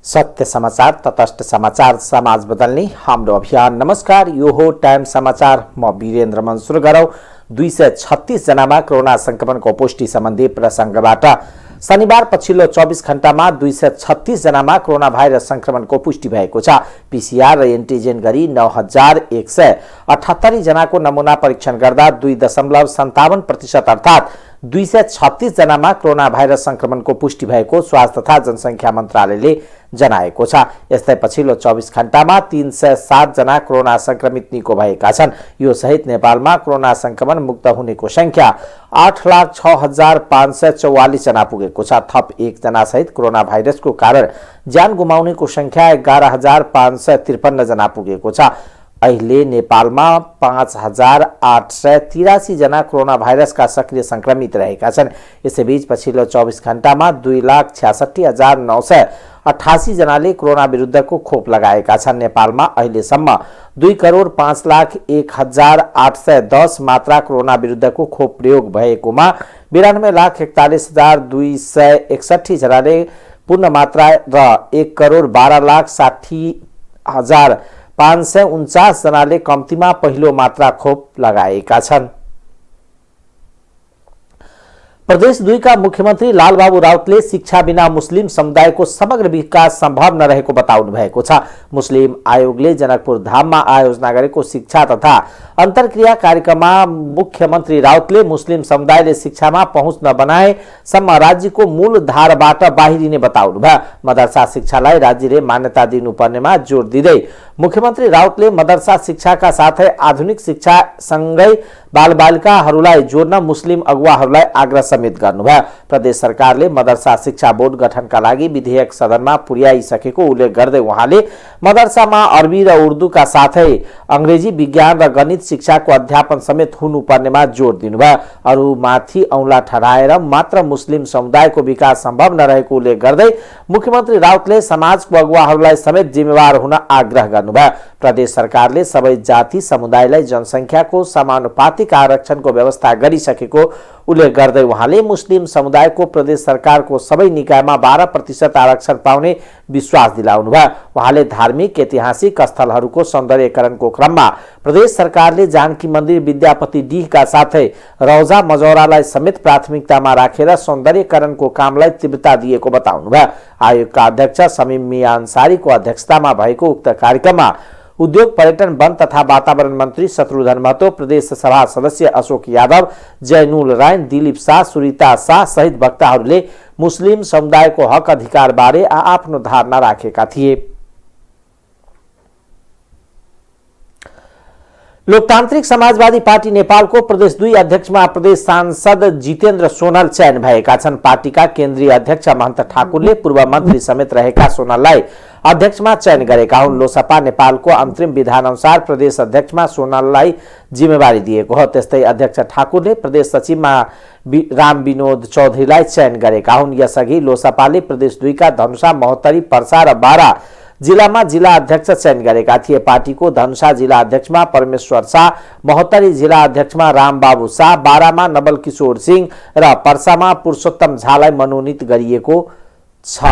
सत्य समाचार, तटस्थ समाचार, समाज बदल्ने हाम्रो अभियान। नमस्कार, यो हो टाइम समाचार। म वीरेन्द्र मन सुरु गरौं। 236 जनामा कोरोना संक्रमणको पुष्टि सम्बन्धी प्रसंगबाट। शनिबार पछिल्लो 24 घण्टामा 236 जनामा कोरोना भाइरस संक्रमणको पुष्टि भएको छ। पीसीआर र एन्टिजेन गरी 9178 जनाको नमुना परीक्षण गर्दा 2.57% अर्थात् 236 जनामा कोरोना भाइरस संक्रमणको पुष्टि भएको स्वास्थ्य तथा जनसंख्या मन्त्रालयले जनाएको छ। यस्तै पछिल्लो 24 घण्टामा 307 जना कोरोना संक्रमित निको भएका छन्। यो सहित नेपालमा कोरोना संक्रमण मुक्त हुनेको संख्या 8,06,544 जना पुगेको छ। थप 1 जना सहित कोरोना भाइरसको कारण ज्यान गुमाउनेको संख्या 11,553 जना पुगेको छ। अहिले नेपालमा 5,883 जना कोरोना भाइरसका सक्रिय संक्रमित रहेका छन्। यसैबीच पछिल्लो 24 घण्टामा 2,66,988 जनाले कोरोना विरुद्धको खोप लगाएका छन्। नेपालमा अहिलेसम्म 2,05,01,810 मात्रा कोरोना विरुद्धको खोप प्रयोग भएकोमा 92,41,261 जनाले पूर्ण मात्रा र 1,12,60,549 जनाले कम्तीमा पहिलो मात्रा खोप लगाएका छन्। प्रदेश 2 का मुख्यमन्त्री लालबाबु राउतले शिक्षा बिना मुस्लिम समुदायको समग्र विकास सम्भव नरहेको बताउनु भएको छ। मुस्लिम आयोगले जनकपुर धाममा आयोजना गरेको शिक्षा तथा अन्तर्क्रिया कार्यक्रममा मुख्यमन्त्री राउतले मुस्लिम समुदायले शिक्षामा पहुँच नबनाएसम्म राज्यको मूल धारबाट बाहिरिने बताउनु भयो। मदरसा शिक्षालाई राज्यले मान्यता दिनुपर्नेमा जोड दिँदै मुख्यमन्त्री राउतले मदरसा शिक्षाका साथै आधुनिक शिक्षा सँगै बालबालिकाहरूलाई जोड्न मुस्लिम अगुवाहरूलाई आग्रह समेत गर्नुभयो। प्रदेश सरकारले मदरसा शिक्षा बोर्ड गठनका लागि विधेयक सदनमा पुर्याइसकेको उल्लेख गर्दै उहाँले मदरसामा अरबी र उर्दूका साथै अंग्रेजी, विज्ञान र गणित शिक्षाको अध्यापन समेत हुनुपर्नेमा जोड दिनुभयो। अरूमाथि औंला ठहराएर मात्र मुस्लिम समुदायको विकास सम्भव नरहेको उल्लेख गर्दै मुख्यमन्त्री राउतले समाजको अगुवाहरूलाई समेत जिम्मेवार हुन आग्रह गर्नुभयो। प्रदेश सरकारले सबै जाति समुदायलाई जनसंख्याको समानुपातिक आरक्षणको व्यवस्था गरिसकेको उल्लेख गर्दै उहाँले मुस्लिम समुदायको प्रदेश सरकारको सबै निकायमा 12% आरक्षण पाउने विश्वास दिलाउनुभयो। उहाँले धार्मिक ऐतिहासिक स्थलहरूको सौन्दर्यकरणको क्रममा प्रदेश सरकारले जानकी मन्दिर, विद्यापति डीहका साथै रौजा मजौरालाई समेत प्राथमिकतामा राखेर सौन्दर्यकरणको कामलाई तीव्रता दिएको बताउनुभयो। आयोगका अध्यक्ष समीम मिया अन्सारीको अध्यक्षतामा भएको उक्त कार्यक्रममा उद्योग, पर्यटन, वन तथा वातावरण मन्त्री शत्रुघ्न महतो, प्रदेश सभा सदस्य अशोक यादव, जयनुल राय, दिलीप शाह, सुरिता शाह सहित वक्ताहरूले मुस्लिम समुदायको हक अधिकार बारे आफ्नो धारणा राखेका थिए। लोकतान्त्रिक समाजवादी पार्टी नेपालको प्रदेश 2 अध्यक्षमा प्रदेश सांसद जितेन्द्र सोनल चयन भएका छन्। पार्टीका केन्द्रीय अध्यक्ष महन्त ठाकुरले पूर्व मन्त्री समेत रहेका सोनललाई अध्यक्षमा चयन गरेका हुन्। लोसपा नेपालको अन्तरिम विधान अनुसार प्रदेश अध्यक्षमा सोनललाई जिम्मेवारी दिएको हो। त्यस्तै अध्यक्ष ठाकुरले प्रदेश सचिवमा राम विनोद चौधरीलाई चयन गरेका हुन्। यसअघि लोसपाले प्रदेश 2 का धनुषा, महोत्तरी, पर्सा र बारा जिल्लामा जिल्ला अध्यक्ष चयन गरेका थिए। पार्टीको धनुषा जिल्ला अध्यक्षमा परमेश्वर शाह, महोत्तरी जिल्ला अध्यक्षमा रामबाबु शाह, बारामा नवल किशोर सिंह र पर्सामा पुरुषोत्तम झालाई मनोनित गरिएको छ।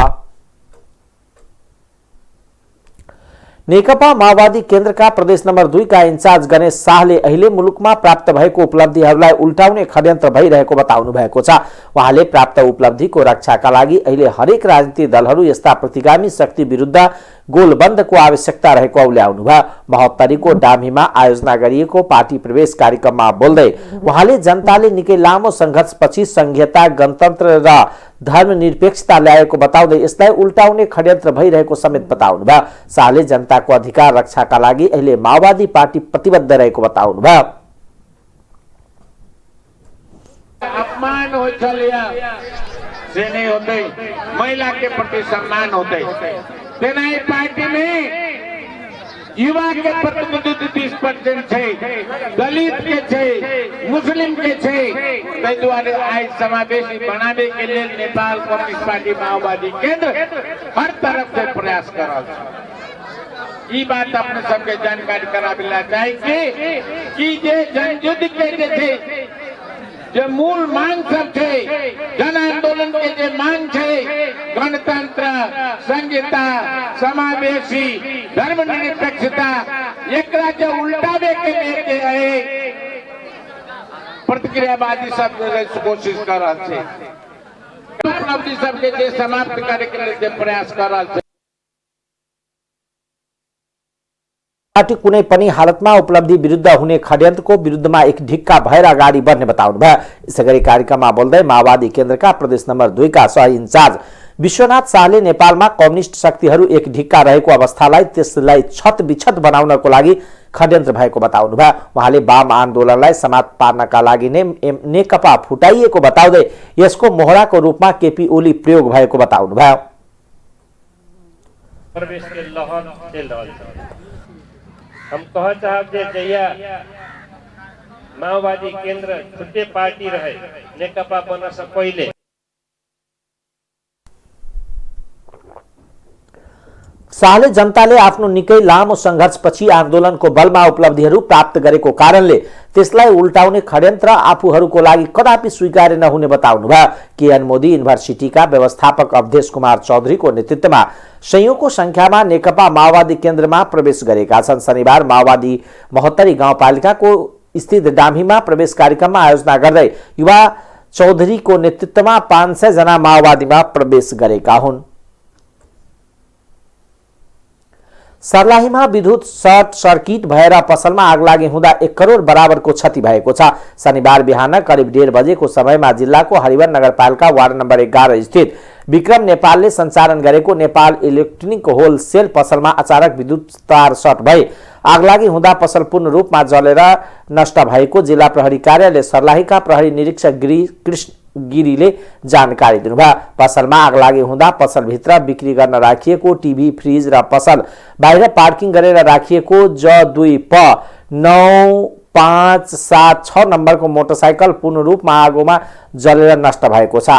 नेकपा माओवादी केन्द्रका प्रदेश नम्बर 2 का इन्चार्ज गणेश शाहले अहिले मुलुकमा प्राप्त भएको उपलब्धिहरूलाई उल्टाउने षड्यन्त्र भइरहेको बताउनु भएको छ। उहाँले प्राप्त उपलब्धिको रक्षाका लागि अहिले हरेक राजनीतिक दलहरू यस्ता प्रतिगामी शक्ति विरुद्ध गोलबन्दको आवश्यकता रहेको औल्याउनुभयो। महोत्तरीको डाम्हीमा आयोजना गरिएको पार्टी प्रवेश कार्यक्रममा बोल्दै उहाँले जनताले निकै लामो संघर्षपछि संघीयता, गणतन्त्र र धर्मनिरपेक्षता ल्याएको बताउँदै यसलाई उल्टाउने षड्यन्त्र भइरहेको समेत बताउनुभयो। शाहले जनताको अधिकार रक्षाका लागि अहिले माओवादी पार्टी प्रतिबद्ध रहेको बताउनुभयो। अपमान हो चलिया से नहीं होते, महिला के प्रति सम्मान होते। तेनाई पार्टी में युवा के प्रतिनिधित्व 30% है, दलित के है, मुस्लिम के है। द्वारा आज समावेशी बनाने के लिए नेपाल कम्युनिस्ट पार्टी माओवादी केंद्र हर तरफ से प्रयास कर रहा है। ये बात अपने सबके जानकारी करा मिलना चाहिए कि ये जनयुद्ध के थे જે મૂળ માંગ सब છે જન આંદોलन के જે માંગ છે ગણતંત્ર સંહિता समावेशी धर्मनिरपेक्षता एकरा जे उल्टावे के लेके है प्रतिक्रियावादी सब कोशिश कर रहा है उपलब्धि सबके जे समाप्त करे के लिए प्रयास कर रहा है पार्टी कुनै पनि हालतमा उपलब्धि विरुद्ध हुने षड्यन्त्रको विरुद्धमा एक ढिक्का भएर अगाडि बढ्ने बताउनु भयो। यसैगरी कार्यक्रममा बोल्दै माओवादी केन्द्रका प्रदेश नम्बर 2 का सह इन्चार्ज विश्वनाथ शाहले नेपालमा कम्युनिस्ट शक्तिहरू एक ढिक्का रहेको अवस्थालाई त्यसलाई छतबिछत बनाउनको लागि षड्यन्त्र भएको बताउनु भयो। उहाँले वाम आन्दोलनलाई समाप्त पार्नका लागि नै नेकपा फुटाइएको बताउँदै यसको मोहराको रूपमा केपी ओली प्रयोग भएको बताउनु भयो। प्रवेश के लहर चल रहल छै। हम कह चाहब जे जहिया माओवादी केन्द्र छुट्टे पार्टी रहे नेकपा बन्न से पहिले शाहले जनताले आफ्नो निकै लामो संघर्षपछि आन्दोलनको बलमा उपलब्धिहरू प्राप्त गरेको कारणले त्यसलाई उल्टाउने षड्यन्त्र आफूहरूको लागि कदापि स्वीकार्य नहुने बताउनु भयो। केएन मोदी युनिभर्सिटीका व्यवस्थापक अवधेश कुमार चौधरीको नेतृत्वमा सयौंको संख्यामा नेकपा माओवादी केन्द्रमा प्रवेश गरेका छन्। शनिबार माओवादी महोत्तरी गाउँपालिकाको स्थित डाम्हीमा प्रवेश कार्यक्रममा आयोजना गर्दै युवा चौधरीको नेतृत्वमा 500 जना माओवादीमा प्रवेश गरेका हुन्। सर्लाहीमा विद्युत सर्ट सर्किट भएर पसलमा आग लागि हुँदा 1 करोड बराबरको क्षति भएको छ। शनिबार बिहान करिब 1:30 बजेको समयमा जिल्लाको हरिवन नगरपालिका वार्ड नम्बर 11 स्थित विक्रम नेपालले सञ्चालन गरेको नेपाल इलेक्ट्रोनिक होलसेल पसलमा अचानक विद्युत तार सर्ट भई आगलागी हुँदा पसल पूर्ण रूपमा जलेर नष्ट भएको जिल्ला प्रहरी कार्यालय सर्लाहीका प्रहरी निरीक्षक कृष्ण गिरीले जानकारी दिनुभयो। पसलमा आगलागी हुँदा पसलभित्र बिक्री गर्न राखिएको टिभी, फ्रिज र पसल बाहिर पार्किङ गरेर राखिएको J2P9576 नम्बरको मोटरसाइकल पूर्ण रूपमा आगोमा जलेर नष्ट भएको छ।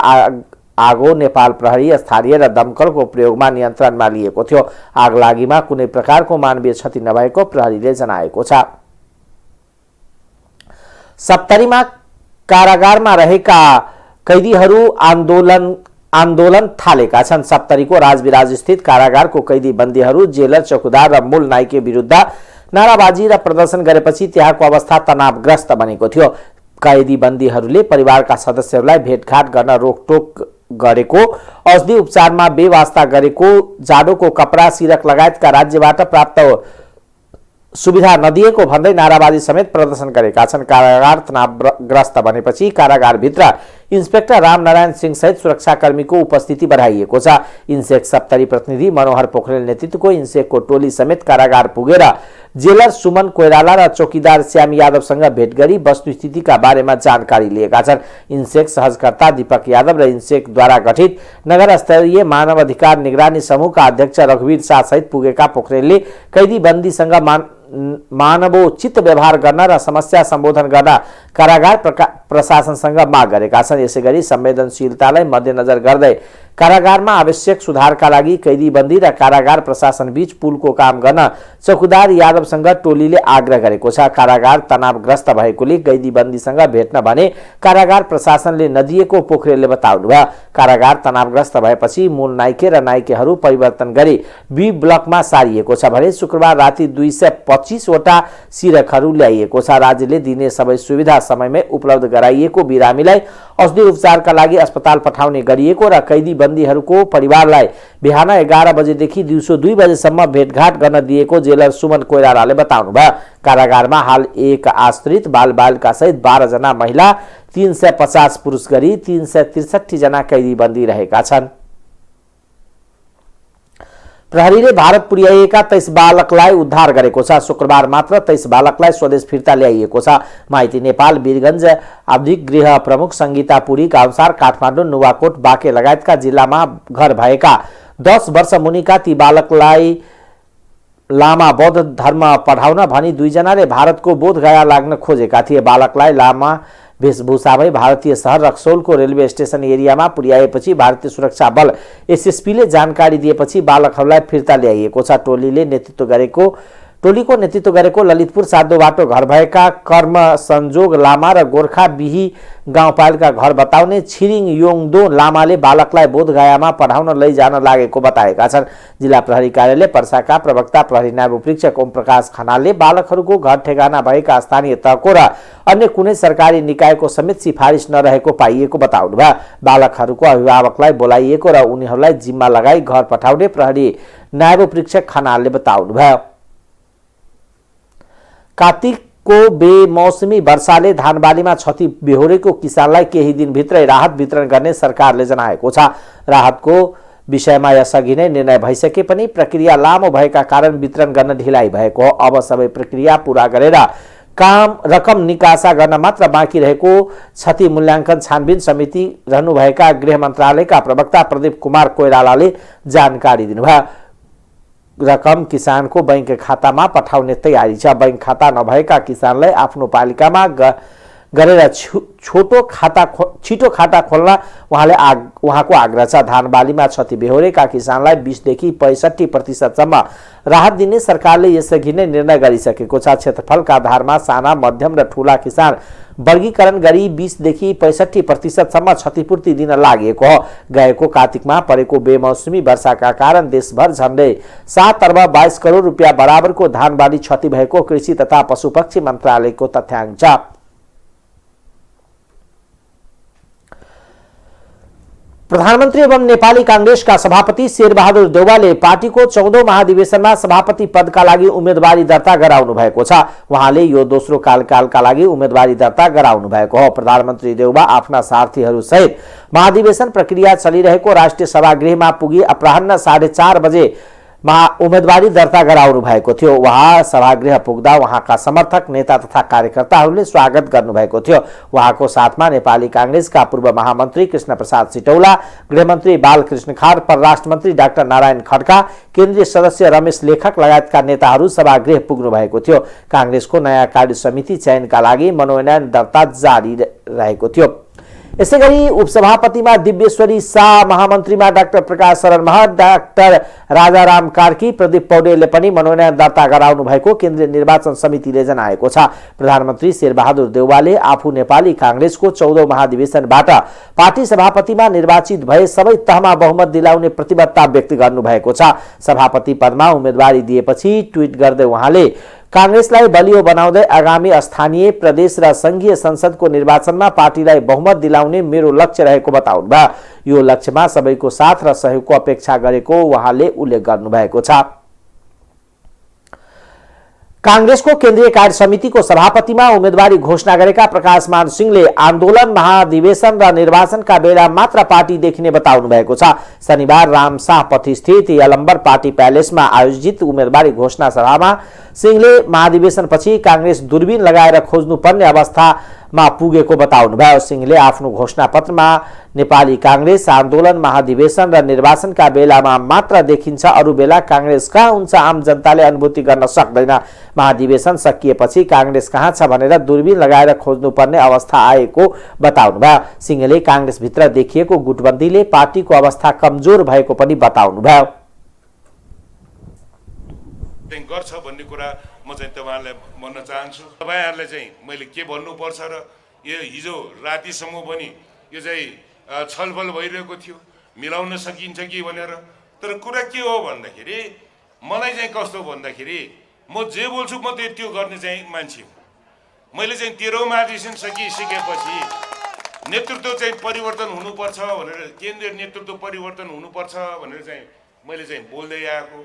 आगो नेपाल प्रहरी, स्थानीय र दमकलको प्रयोगमा नियन्त्रणमा लिएको थियो। आगलागीमा कुनै प्रकारको मानवीय क्षति नभएको प्रहरीले जनाएको छ। सप्तरीमा कारागारमा रहेका कैदीहरू आन्दोलन थालेका छन्। सप्तरीको राजविराज स्थित कारागारको कैदी बन्दीहरू जेलर, चौकीदार र मूल नाइके विरुद्ध नाराबाजी र प्रदर्शन गरेपछि त्यहाँको अवस्था तनावग्रस्त बनेको थियो। कैदी बन्दीहरूले परिवारका सदस्यहरूलाई भेटघाट गर्न रोकटोक गरेको, औषधि उपचारमा बेवास्ता गरेको, जाडोको कपडा, सिरक लगायतका राज्यबाट प्राप्त सुविधा नदिएको भन्दै नाराबाजी समेत प्रदर्शन गरेका छन्। कारागार तनावग्रस्त बनेपछि कारागारभित्र इन्स्पेक्टर रामनारायण सिंह सहित सुरक्षाकर्मीको उपस्थिति बढाइएको छ। इन्सेक सप्तरी प्रतिनिधि मनोहर पोखरेल नेतृत्वको इन्सेकको टोली समेत कारागार पुगेर जेलर सुमन कोइराला र चौकीदार श्याम यादवसँग भेट गरी वस्तुस्थितिका बारेमा जानकारी लिएका छन्। इन्सेक सहजकर्ता दीपक यादव र इन्सेकद्वारा गठित नगर स्तरीय मानव अधिकार निगरानी समूहका अध्यक्ष रघुवीर शाह सहित पुगेका पोखरेलले कैदी बन्दीसँग मानवोचित व्यवहार गर्न र समस्या सम्बोधन गर्न कारागार प्रशासनसँग माग गरेका छन्। यसैगरी संवेदनशीलतालाई मध्यनजर गर्दै कारागारमा आवश्यक सुधारका लागि कैदीबन्दी र कारागार प्रशासन बीच पुलको काम गर्न चौकीदार यादवसँग टोलीले आग्रह गरेको छ। कारागार तनावग्रस्त भएकोले कैदीबन्दीसँग भेट्न भने कारागार प्रशासनले नदिएको पोखरेलले बताउनुभयो। कारागार तनावग्रस्त भएपछि मूल नाइके र नाइकेहरू परिवर्तन गरी बी ब्लकमा सारिएको छ भने शुक्रबार राति 225 वटा सिरकहरू ल्याइएको छ। राज्यले दिने सबै सुविधा समयमै उपलब्ध गराइएको बिरामीलाई औषधि उपचारका लागि अस्पताल पठाउने गरिएको र कैदी बन्दीहरूको परिवारलाई बिहान 11 बजेदेखि दिउँसो 2 बजेसम्म भेटघाट गर्न दिएको जेलर सुमन कोइरालाले बताउनुभयो। कारागारमा हाल एक आश्रित बालबालिका सहित 12 जना महिला, 350 पुरुष गरी 363 जना कैदी बन्दी रहेका छन्। प्रहरीले भारत पुर्याइएका 23 बालकलाई उद्धार गरेको छ। शुक्रबार मात्र 23 बालकलाई स्वदेश फिर्ता ल्याइएको छ। माइती नेपाल वीरगञ्ज आवधिक गृह प्रमुख संगीता पुरीका अनुसार काठमाडौँ, नुवाकोट, बाँके लगायतका जिल्लामा घर भएका 10 वर्ष मुनिका ती बालकलाई लामा बौद्ध धर्म पढाउन भनी 2 जनाले भारतको बोधगया लाग्न खोजेका थिए। बालकलाई लामा वेशभूषामै भारतीय शहर रक्सौलको रेलवे स्टेशन एरियामा पुर्याएपछि भारतीय सुरक्षा बल एसएसपीले जानकारी दिएपछि बालकहरूलाई फिर्ता ल्याइएको छ। टोलीले नेतृत्व गरेको टोलीको नेतृत्व गरेको ललितपुर साधो बाटो घर भएका कर्म संजोग लामा र गोर्खा बिही गाउँपालिका घर बताउने छिरिङ योङदो लामाले बालकलाई बोधगयामा पढाउन लैजान लागेको बताएका छन्। जिल्ला प्रहरी कार्यालय पर्साका प्रवक्ता प्रहरी नायब उपरीक्षक ओम प्रकाश खनालले बालकहरूको घर ठेगाना भएका स्थानीय तहको र अन्य कुनै सरकारी निकायको समेत सिफारिस नरहेको पाइएको बताउनुभयो। बालकहरूको अभिभावकलाई बोलाइएको र उनीहरूलाई जिम्मा लगाई घर पठाउने प्रहरी नायब उपरीक्षक खनालले बताउनुभयो। कार्तिकको बेमौसमी वर्षाले धानबालीमा क्षति बेहोरेको किसानलाई केही दिनभित्रै राहत वितरण गर्ने सरकारले जनाएको छ। राहतको विषयमा यसअघि नै निर्णय भइसके पनि प्रक्रिया लामो भएका कारण वितरण गर्न ढिलाइ भएको हो। अब सबै प्रक्रिया पूरा गरेर रकम निकासा गर्न मात्र बाँकी रहेको क्षति मूल्याङ्कन छानबिन समिति रहनुभएका गृह मन्त्रालयका प्रवक्ता प्रदीप कुमार कोइरालाले जानकारी दिनुभयो। रकम किसानको बैंक खातामा पठाउने तयारी छ। बैंक खाता नभएका किसानलाई आफ्नो पालिकामा गरेर छिटो खाता खोल्न उहाँको आग्रह छ। धानबालीमा क्षति बेहोरेका किसानलाई 20 देखि 65% सम्म राहत दिने सरकारले यसअघि नै निर्णय गरिसकेको छ। क्षेत्रफलका आधारमा साना, मध्यम र ठूला किसान वर्गीकरण गरी 20 देखि 65% सम्म क्षतिपूर्ति दिन लागेको हो। गएको कार्तिकमा परेको बेमौसमी वर्षाका कारण देशभर झन्डै 7 अर्ब 22 करोड रुपियाँ बराबरको धानबाली क्षति भएको कृषि तथा पशुपक्षी मन्त्रालयको तथ्याङ्क छ। प्रधानमन्त्री एवं नेपाली कांग्रेसका सभापति शेरबहादुर देउवाले पार्टीको 14औं महाधिवेशनमा सभापति पदका लागि उम्मेदवारी दर्ता गराउनु भएको छ। उहाँले यो दोस्रो कार्यकालका लागि उम्मेदवारी दर्ता गराउनु भएको हो। प्रधानमन्त्री देउवा आफ्ना साथीहरू सहित महाधिवेशन प्रक्रिया चलिरहेको राष्ट्रिय सभागृहमा पुगी अपराह्न 4:30 बजे उम्मेदवारी दर्ता गराउनु भएको थियो। उहाँ सभागृह पुग्दा उहाँका समर्थक, नेता तथा कार्यकर्ताहरूले स्वागत गर्नुभएको थियो। उहाँको साथमा नेपाली कांग्रेसका पूर्व महामन्त्री कृष्ण प्रसाद सिटौला, गृहमन्त्री बालकृष्ण खाड़, परराष्ट्र मन्त्री डाक्टर नारायण खड्का, केन्द्रीय सदस्य रमेश लेखक लगायतका नेताहरू सभागृह पुग्नु भएको थियो। कांग्रेसको नयाँ कार्य समिति चयनका लागि मनोनयन दर्ता जारी रहेको थियो। यसैगरी उपसभापतिमा दिव्येश्वरी शाह, महामन्त्रीमा डाक्टर प्रकाश शरण महत, डाक्टर राजाराम कार्की, प्रदीप पौडेलले पनि मनोनयन दर्ता गराउनु भएको केन्द्रीय निर्वाचन समितिले जनाएको छ। प्रधानमन्त्री शेरबहादुर देउवाले आफू नेपाली कांग्रेसको 14औं महाधिवेशनबाट पार्टी सभापतिमा निर्वाचित भए सबै तहमा बहुमत दिलाउने प्रतिबद्धता व्यक्त गर्नुभएको छ। सभापति पदमा उम्मेदवारी दिएपछि ट्वीट गर्दै उहाँले कांग्रेसलाई बलियो बनाउँदै आगामी स्थानीय, प्रदेश र संघीय संसदको निर्वाचनमा पार्टीलाई बहुमत दिलाउने मेरो लक्ष्य रहेको बताउनुभयो। यो लक्ष्यमा सबैको साथ र सहयोगको अपेक्षा गरेको उहाँले उल्लेख गर्नुभएको छ। कांग्रेसको केन्द्रीय कार्य समितिको सभापतिमा उम्मेदवारी घोषणा गरेका प्रकाशमान सिंहले आन्दोलन, महाधिवेशन र निर्वाचनका बेला मात्र पार्टी देखिने बताउनु भएको छ। शनिबार रामशाहपथी स्थित यलम्बर पार्टी प्यालेसमा आयोजित उम्मेदवारी घोषणा सभामा सिंहले महाधिवेशनपछि कांग्रेस दूरबीन लगाएर खोज्नुपर्ने अवस्थामा पुगेको बताउनुभयो। सिंहले आफ्नो घोषणापत्रमा नेपाली कांग्रेस आन्दोलन, महाधिवेशन र निर्वाचनका बेलामा मात्र देखिन्छ, अरू बेला कांग्रेस कहाँ हुन्छ आम जनताले अनुभूति गर्न सक्दैन। महाधिवेशन सकिएपछि कांग्रेस कहाँ छ भनेर दूरबीन लगाएर खोज्नुपर्ने अवस्था आएको बताउनुभयो। सिंहले कांग्रेसभित्र देखिएको गुटबन्दीले पार्टीको अवस्था कमजोर भएको पनि बताउनुभयो। गर्छ भन्ने कुरा म चाहिँ तपाईहरुलाई भन्न चाहन्छु। तपाईहरुले चाहिँ मैले के भन्नुपर्छ र यो हिजो रातिसम्म पनि यो चाहिँ छलफल भइरहेको थियो, मिलाउन सकिन्छ कि भनेर। तर कुरा के हो भन्दाखेरि मलाई चाहिँ कस्तो भन्दाखेरि म जे बोल्छु म त्यो गर्ने चाहिँ मान्छे हुँ। मैले चाहिँ 13औं महाधिवेशन सकिसकेपछि नेतृत्व चाहिँ परिवर्तन हुनुपर्छ भनेर, केन्द्रीय नेतृत्व परिवर्तन हुनुपर्छ भनेर चाहिँ मैले चाहिँ बोल्दै आएको।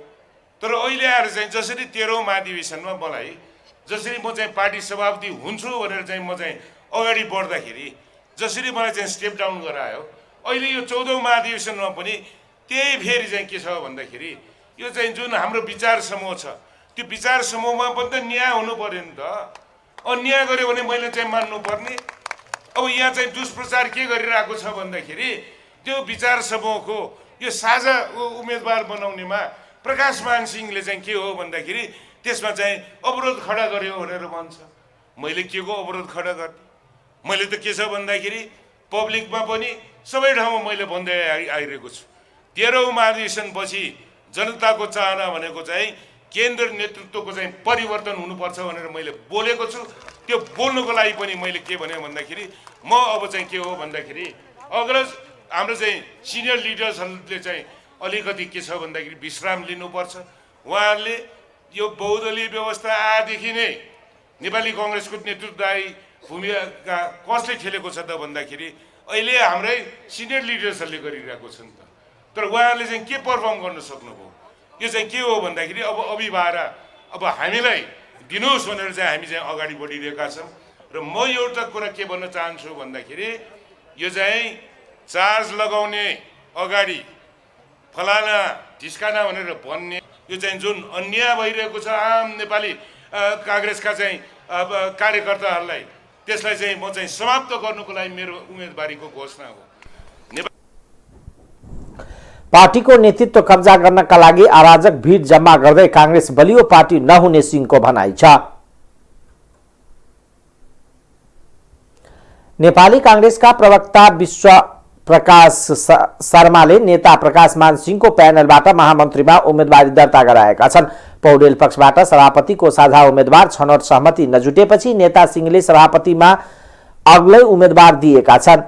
तर अहिले आएर चाहिँ जसरी 13औं महाधिवेशनमा मलाई जसरी म चाहिँ पार्टी सभापति हुन्छु भनेर चाहिँ म चाहिँ अगाडि बढ्दाखेरि जसरी मलाई चाहिँ स्टेप डाउन गरायो, अहिले यो 14औं महाधिवेशनमा पनि त्यही फेरि चाहिँ के छ भन्दाखेरि यो चाहिँ जुन हाम्रो विचार समूह छ त्यो विचार समूहमा पनि त न्याय हुनु पर्यो नि त। अन्याय गर्यो भने मैले चाहिँ मान्नु पर्ने। अब यहाँ चाहिँ दुष्प्रचार के गरिरहेको छ भन्दाखेरि त्यो विचार समूहको यो साझा उम्मेदवार बनाउनेमा प्रकाशमान सिंहले चाहिँ के हो भन्दाखेरि त्यसमा चाहिँ अवरोध खडा गर्यो भनेर भन्छ। मैले के को अवरोध खडा गर्ने? मैले त के छ भन्दाखेरि पब्लिकमा पनि सबै ठाउँमा मैले भन्दै आइरहेको छु। 13औं महाधिवेशनपछि जनताको चाहना भनेको चाहिँ केन्द्र नेतृत्वको चाहिँ परिवर्तन हुनुपर्छ भनेर मैले बोलेको छु। त्यो बोल्नुको लागि पनि मैले के भने भन्दाखेरि म अब चाहिँ के हो भन्दाखेरि अग्रज हाम्रो चाहिँ सिनियर लिडर्सहरूले चाहिँ अलिकति के छ भन्दाखेरि विश्राम लिनुपर्छ। उहाँहरूले यो बहुदलीय व्यवस्था आएदेखि नै नेपाली कांग्रेसको नेतृत्वदायी भूमिका कसले खेलेको छ त भन्दाखेरि अहिले हाम्रै सिनियर लिडर्सहरूले गरिरहेको छ नि त। तर उहाँहरूले चाहिँ के परफर्म गर्न सक्नुभयो? यो चाहिँ के हो भन्दाखेरि अब अभिभारा अब हामीलाई दिनुहोस् भनेर चाहिँ हामी चाहिँ अगाडि बढिरहेका छौँ। र म एउटा कुरा के भन्न चाहन्छु भन्दाखेरि यो चाहिँ चार्ज लगाउने अगाडि फलाना ढिस्काना भनेर भन्ने यो चाहिँ जुन अन्याय भइरहेको छ आम नेपाली कांग्रेसका चाहिँ कार्यकर्ताहरूलाई, त्यसलाई चाहिँ म चाहिँ समाप्त गर्नुको लागि मेरो उम्मेदवारीको घोषणा हो। पार्टीको नेतृत्व कब्जा गर्नका लागि अराजक भीड जम्मा गर्दै कांग्रेस बलियो पार्टी नहुने सिंहको भनाइ छ। नेपाली कांग्रेसका प्रवक्ता विश्व प्रकाश शर्माले नेता प्रकाशमान सिंहको प्यानलबाट महामन्त्रीमा उम्मेदवारी दर्ता गराएका छन्। पौडेल पक्षबाट सभापतिको साझा उम्मेदवार छनौट सहमति नजुटेपछि नेता सिंहले सभापतिमा अग्लै उम्मेदवार दिएका छन्।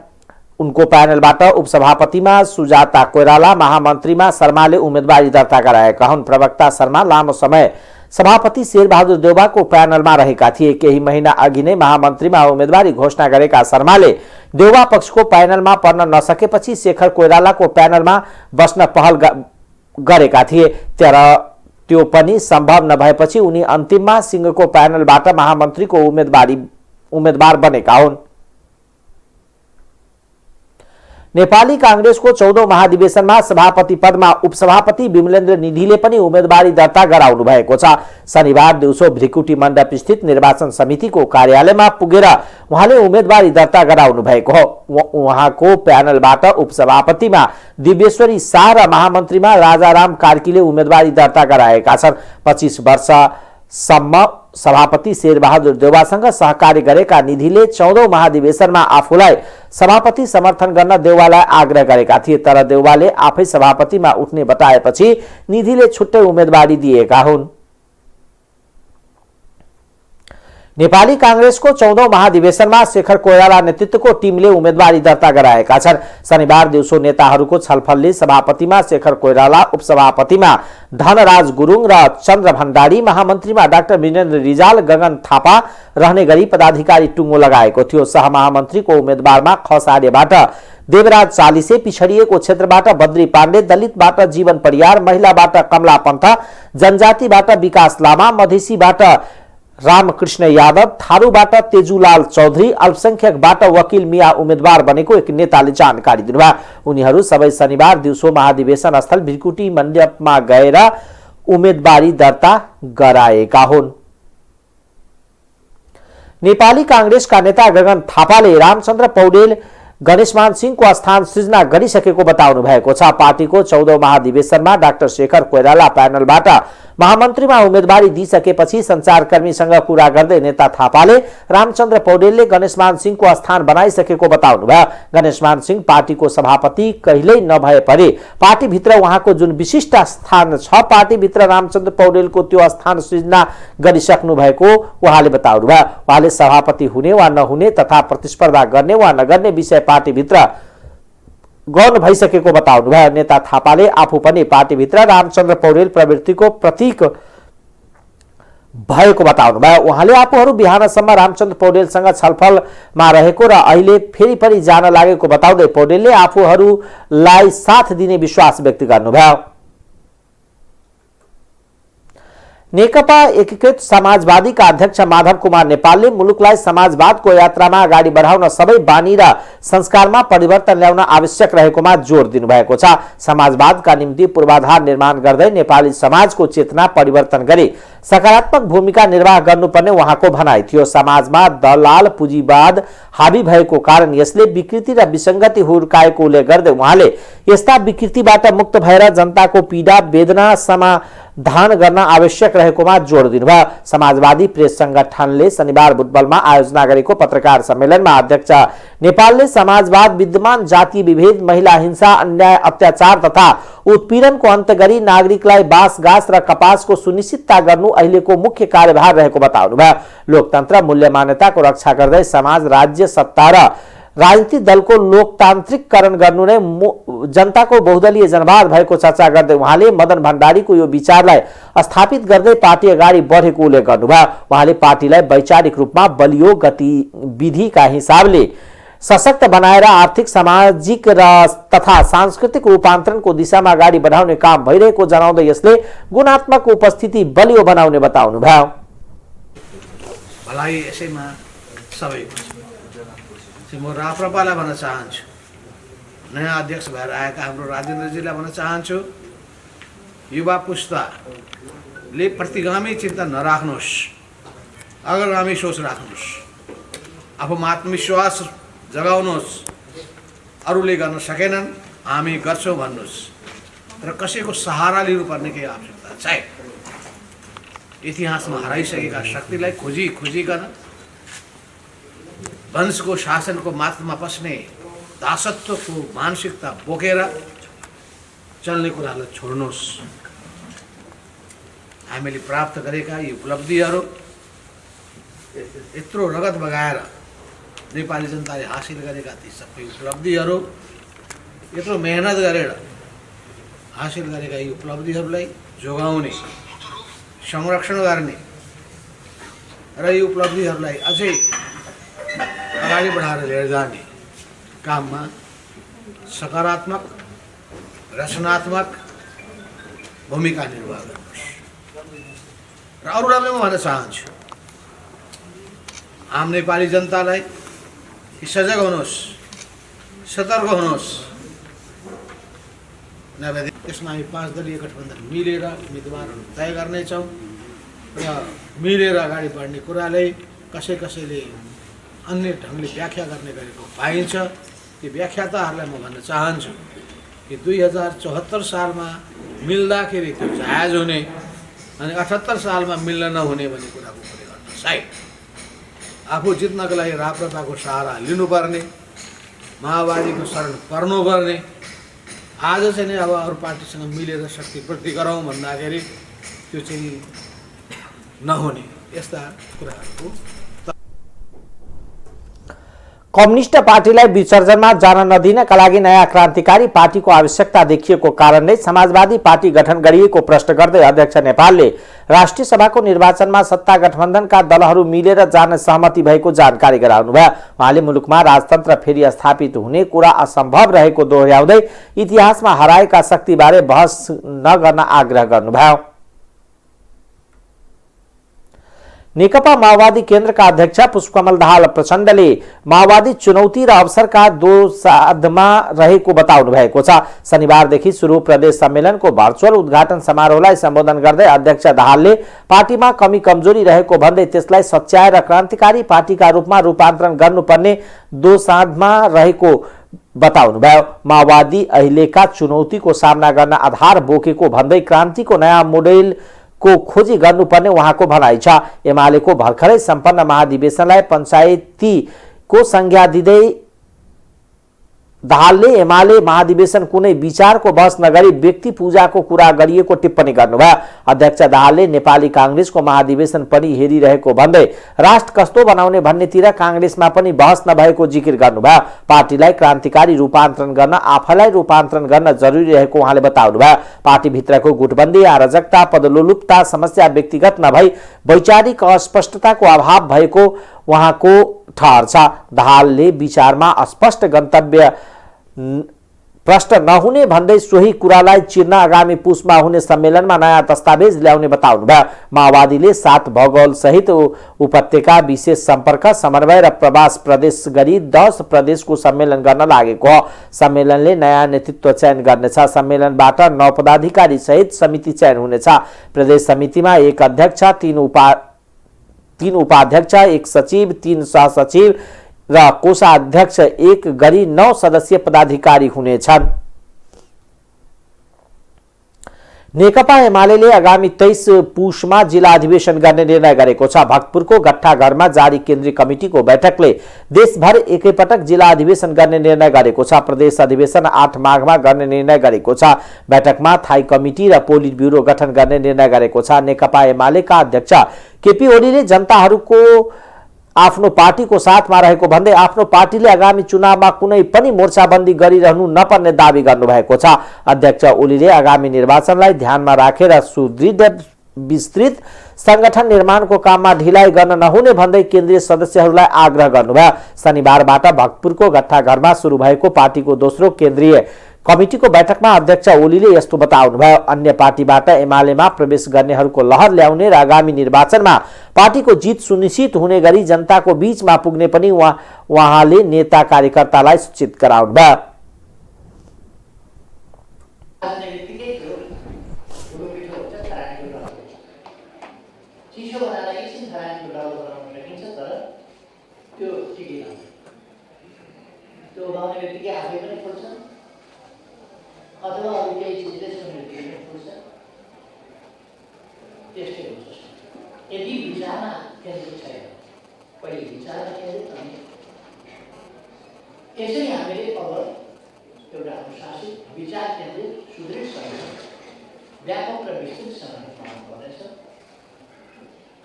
उनको प्यानलबाट उपसभापतिमा सुजाता कोइराला, महामन्त्रीमा शर्माले उम्मेदवारी दर्ता गराएका हुन्। प्रवक्ता शर्मा लामो समय सभापति शेरबहादुर देउवाको प्यानलमा रहेका थिए। केही महिना अघि नै महामन्त्रीमा उम्मेदवारी घोषणा गरेका शर्माले देउवा पक्षको प्यानलमा पर्न नसकेपछि शेखर कोइरालाको प्यानलमा बस्न पहल गरेका थिए। तर त्यो पनि सम्भव नभएपछि उनी अन्तिममा सिंहको प्यानलबाट महामन्त्रीको उम्मेदवार बनेका हुन्। नेपाली कांग्रेसको 14औं महाधिवेशनमा सभापति पदमा उपसभापति विमलेन्द्र निधिले पनि उम्मेदवारी दर्ता गराउनु भएको छ। शनिबार दिउँसो भ्रिकुटी मण्डप स्थित निर्वाचन समितिको कार्यालयमा पुगेर उहाँले उम्मेदवारी दर्ता गराउनु भएको हो। उहाँको प्यानलबाट उपसभापतिमा दिव्येश्वरी शाह र महामन्त्रीमा राजाराम कार्कीले उम्मेदवारी दर्ता गराएका छन्। 25 वर्षसम्म सभापति शेरबहादुर देउवासँग सहकार्य गरेका निधिले 14औं महाधिवेशनमा आफूलाई सभापति समर्थन गर्न देउवालाई आग्रह गरेका थिए। तर देउवाले आफै सभापतिमा उठ्ने बताएपछि निधिले छुट्टै उम्मेदवारी दिएका हुन्। नेपाली कांग्रेसको 14औं महाधिवेशनमा शेखर कोइराला नेतृत्वको टिमले उम्मेदवारी दर्ता गराएका छन्। शनिबार दिउँसो नेताहरूको छलफलले सभापतिमा शेखर कोइराला, उपसभापतिमा धनराज गुरुङ र चन्द्र भण्डारी, महामन्त्रीमा डाक्टर वीरेन्द्र रिजाल, गगन थापा रहने गरी पदाधिकारी टुङ्गो लगाएको थियो। सहमहामन्त्रीको उम्मेदवारमा खसारेबाट देवराज चालिसे, पिछडिएको क्षेत्रबाट बद्री पाण्डे, दलितबाट जीवन परियार, महिलाबाट कमला पन्थ, जनजातिबाट विकास लामा, मधेसीबाट रामकृष्ण यादव, थारूबाट तेजुलाल चौधरी, अल्पसंख्यकबाट वकिल मिया उम्मेदवार बनेको एक नेताले जानकारी दिनुभयो। उनीहरू सबै शनिबार दिउँसो महाधिवेशन स्थल भ्रिकुटी मण्डपमा गएर उम्मेदवारी दर्ता गराएका हुन्। नेपाली कांग्रेसका नेता गगन थापाले रामचन्द्र पौडेल, गणेशमान सिंहको स्थान सृजना गरिसकेको बताउनु भएको छ। पार्टीको 14औं महाधिवेशनमा डाक्टर शेखर कोइराला प्यानलबाट महामन्त्रीमा उम्मेदवारी दिइसकेपछि सञ्चारकर्मीसँग कुरा गर्दै नेता थापाले रामचन्द्र पौडेलले गणेशमान सिंहको स्थान बनाइसकेको बताउनुभयो। गणेशमान सिंह पार्टीको सभापति कहिल्यै नभए पनि पार्टीभित्र उहाँको जुन विशिष्ट स्थान छ, पार्टीभित्र रामचन्द्र पौडेलको त्यो स्थान सृजना गरिसक्नु भएको उहाँले बताउनुभयो। उहाँले सभापति हुने वा नहुने तथा प्रतिस्पर्धा गर्ने वा नगर्ने विषय पार्टीभित्र गर्नु भइसकेको बताउनुभयो। नेता थापाले आफू पनि पार्टीभित्र रामचन्द्र पौडेल प्रवृत्तिको प्रतीक भएको बताउनुभयो। उहाँले आफूहरू बिहानसम्म रामचन्द्र पौडेलसँग छलफलमा रहेको र अहिले फेरि पनि जान लागेको बताउँदै पौडेलले आफूहरूलाई साथ दिने विश्वास व्यक्त गर्नुभयो। नेकपा एकीकृत समाजवादीका अध्यक्ष माधव कुमार नेपालले मुलुकलाई समाजवादको यात्रामा अगाडि बढाउन सबै बानी र संस्कारमा परिवर्तन ल्याउन आवश्यक रहेकोमा जोड दिनुभएको छ। समाजवादका निम्ति पूर्वाधार निर्माण गर्दै नेपाली समाजको चेतना परिवर्तन गरी सकारात्मक भूमिका निर्वाह गर्नुपर्ने उहाँको भनाइ थियो। समाजमा दलाल पुँजीवाद हावी भएको कारण यसले विकृति र विसङ्गति हुर्काएको उल्लेख गर्दै उहाँले यस्ता विकृतिबाट मुक्त भएर जनताको पीडा वेदना समाधान गर्न आवश्यक रहेकोमा जोड दिनुभयो। समाजवादी प्रेस संगठनले शनिबार बुटवलमा आयोजना गरेको पत्रकार सम्मेलनमा अध्यक्ष नेपालले समाजवाद विद्यमान जातीय विभेद, महिला हिंसा, अन्याय, अत्याचार तथा उत्पीडनको अन्त्य गरी नागरिकलाई बाँसगाँस र कपासको सुनिश्चितता गर्नु अहिलेको मुख्य कार्यभार रहेको बताउनुभयो। लोकतन्त्र मूल्य मान्यताको रक्षा गर्दै समाज, राज्य, सत्ता र राजनीतिक दलको लोकतान्त्रिककरण गर्नु नै जनताको बहुदलीय जनवाद भएको चर्चा गर्दै उहाँले मदन भण्डारीको यो विचारलाई स्थापित गर्दै पार्टी अगाडि बढेको उल्लेख गर्नुभयो। उहाँले पार्टीलाई वैचारिक रूपमा बलियो गतिविधिका हिसाबले सशक्त बनाएर आर्थिक, सामाजिक र तथा सांस्कृतिक रूपान्तरणको दिशामा अगाडि बढाउने काम भइरहेको जनाउँदै यसले गुणात्मक उपस्थिति बलियो बनाउने बताउनुभयो। भलाइ यसैमा सबैको म राप्रपालाई भन्न चाहन्छु, नयाँ अध्यक्ष भएर आएका हाम्रो राजेन्द्रजीलाई भन्न चाहन्छु, युवा पुस्ताले प्रतिगामी चिन्ता नराख्नुहोस्, अग्रगामी सोच राख्नुहोस्, आफूमा आत्मविश्वास जगाउनुहोस्। अरूले गर्न सकेनन्, हामी गर्छौँ भन्नुहोस्, तर कसैको सहारा लिनुपर्ने केही आवश्यकता छैन। इतिहासमा हराइसकेका शक्तिलाई खोजिकन वंशको शासनको मात्रामा पस्ने दासत्वको मानसिकता बोकेर चल्ने कुरालाई छोड्नुहोस्। हामीले प्राप्त गरेका यी उपलब्धिहरू, यत्रो रगत बगाएर नेपाली जनताले हासिल गरेका ती सबै उपलब्धिहरू, यत्रो मेहनत गरेर हासिल गरेका यी उपलब्धिहरूलाई जोगाउने, संरक्षण गर्ने र यी उपलब्धिहरूलाई अझै अगाडि बढाएर लिएर जाने काममा सकारात्मक, रचनात्मक भूमिका निर्वाह गर्नुहोस्। र अरूलाई पनि म भन्न चाहन्छु, आम नेपाली जनतालाई सजग हुनुहोस्, सतर्क हुनुहोस्। नभए त्यसमा हामी 5 दलीय गठबन्धन मिलेर उम्मेदवारहरू तय गर्नेछौँ र मिलेर अगाडि बढ्ने कुराले कसैले अन्य ढङ्गले व्याख्या गर्ने गरेको पाइन्छ। ती व्याख्याताहरूलाई म भन्न चाहन्छु कि 2074 सालमा मिल्दाखेरि त्यो जायज हुने अनि 78 सालमा मिल्न नहुने भन्ने कुराको कुरै गर्न साइड आफू जित्नको लागि राप्रपाको सहारा लिनुपर्ने, माओवादीको शरण पर्नुपर्ने। आज चाहिँ अब अरू पार्टीसँग मिलेर शक्ति वृद्धि गरौँ भन्दाखेरि त्यो चाहिँ नहुने, यस्ता कुराहरूको कम्युनिस्ट पार्टीलाई विसर्जनमा जान नदिनका लागि नयाँ क्रान्तिकारी पार्टीको आवश्यकता देखिएको कारण नै समाजवादी पार्टी गठन गरिएको प्रश्न गर्दै अध्यक्ष नेपालले राष्ट्रिय सभाको निर्वाचनमा सत्ता गठबन्धनका दलहरू मिलेर जान सहमति भएको जानकारी गराउनुभयो। उहाँले मुलुकमा राजतन्त्र फेरि स्थापित हुने कुरा असम्भव रहेको दोहोर्याउँदै इतिहासमा हराएका शक्तिबारे बहस नगर्न आग्रह गर्नुभयो। नेकपा माओवादी केन्द्रका अध्यक्ष पुष्पकमल दाहाल प्रचण्डले माओवादी चुनौती र अवसरका दोसाधमा रहेको बताउनु भएको छ। शनिबारदेखि सुरु प्रदेश सम्मेलनको भर्चुअल उद्घाटन समारोहलाई सम्बोधन गर्दै अध्यक्ष दाहालले पार्टीमा कमी कमजोरी रहेको भन्दै त्यसलाई सच्याएर क्रान्तिकारी पार्टीका रूपमा रूपान्तरण गर्नुपर्ने दोसाधमा रहेको बताउनुभयो। माओवादी अहिलेका चुनौतीको सामना गर्न आधार बोकेको भन्दै क्रान्तिको नयाँ मोडेल को खोजी गर्नुपर्ने उहाँको भनाइ छ। एमालेको भर्खरै सम्पन्न महाधिवेशनलाई पञ्चायतीको संज्ञा दिँदै दाहालले एमाले महाधिवेशन कुनै विचारको बहस नगरी व्यक्ति पूजाको कुरा गरिएको टिप्पणी गर्नुभयो। अध्यक्ष दाहालले नेपाली कांग्रेसको महाधिवेशन पनि हेरिरहेको भन्दै राष्ट्र कस्तो बनाउने भन्नेतिर कांग्रेसमा पनि बहस नभएको जिकिर गर्नुभयो। पार्टीलाई क्रान्तिकारी रूपान्तरण गर्न आफैलाई रूपान्तरण गर्न जरुरी रहेको उहाँले बताउनुभयो। पार्टीभित्रको गुटबन्दी, अराजकता, पदलोलुपता समस्या व्यक्तिगत नभई वैचारिक अस्पष्टताको अभाव भएको उहाँको ठहर छ। दाहालले विचारमा अस्पष्ट गन्तव्य प्रश्न नहुने भन्दै सोही कुरालाई चिर्न आगामी पुसमा हुने सम्मेलनमा नयाँ दस्तावेज ल्याउने बताउनुभयो। माओवादीले 7 भूगोल सहित उपत्यका विशेष सम्पर्क, समन्वय र प्रवास प्रदेश गरी 10 प्रदेशको सम्मेलन गर्न लागेको हो। सम्मेलनले नयाँ नेतृत्व चयन गर्नेछ। सम्मेलनबाट 9 पदाधिकारी सहित समिति चयन हुनेछ। प्रदेश समितिमा 1 अध्यक्ष, 3 उपाध्यक्ष, 1 सचिव, 3 सहसचिव र कोषाध्यक्ष 1 गरी 9 सदस्यीय पदाधिकारी हुनेछन्। नेकपा एमाले आगामी 23 पुषमा जिल्ला अधिवेशन गर्ने निर्णय गरेको छ। भक्तपुरको गट्टाघरमा जारी केन्द्रीय कमिटिको बैठकले देशभर एकैपटक जिल्ला अधिवेशन गर्ने निर्णय गरेको छ। प्रदेश अधिवेशन 8 माघमा गर्ने निर्णय गरेको छ। बैठकमा थाई कमिटी र पोलिट ब्युरो गठन गर्ने निर्णय गरेको छ। नेकपा एमालेका अध्यक्ष केपी ओलीले जनताहरूको आफ्नो पार्टीको साथमा रहेको भन्दै आफ्नो पार्टीले आगामी चुनावमा कुनै पनि मोर्चाबन्दी गरिरहनु नपर्ने दावी गर्नुभएको छ। अध्यक्ष ओलीले आगामी निर्वाचनलाई ध्यानमा राखेर सुदृढ विस्तृत संगठन निर्माणको काममा ढिलाइ गर्न नहुने भन्दै केन्द्रीय सदस्यहरूलाई आग्रह गर्नुभयो। शनिबारबाट भक्तपुरको गट्टाघरमा सुरु भएको पार्टीको दोस्रो केन्द्रीय कमिटीको बैठकमा अध्यक्ष ओलीले यस्तो बताउनुभयो। अन्य पार्टीबाट एमालेमा प्रवेश गर्नेहरूको लहर ल्याउने र आगामी निर्वाचनमा पार्टीको जित सुनिश्चित हुने गरी जनताको बीचमा पुग्ने पनि उहाँले नेता कार्यकर्तालाई सूचित गराउनुभयो। अथवा अरू केही चिजले सुनिदिनु पर्छ त्यस्तै हुन्छ। यदि विचारमा केन्द्रित छैन, पहिले विचारमा केन्द्रित अनि यसरी हामीले अब एउटा अनुशासित विचार केन्द्रित सुदृढ सङ्गठन व्यापक र विस्तृत सङ्गठन बनाउनु पर्नेछ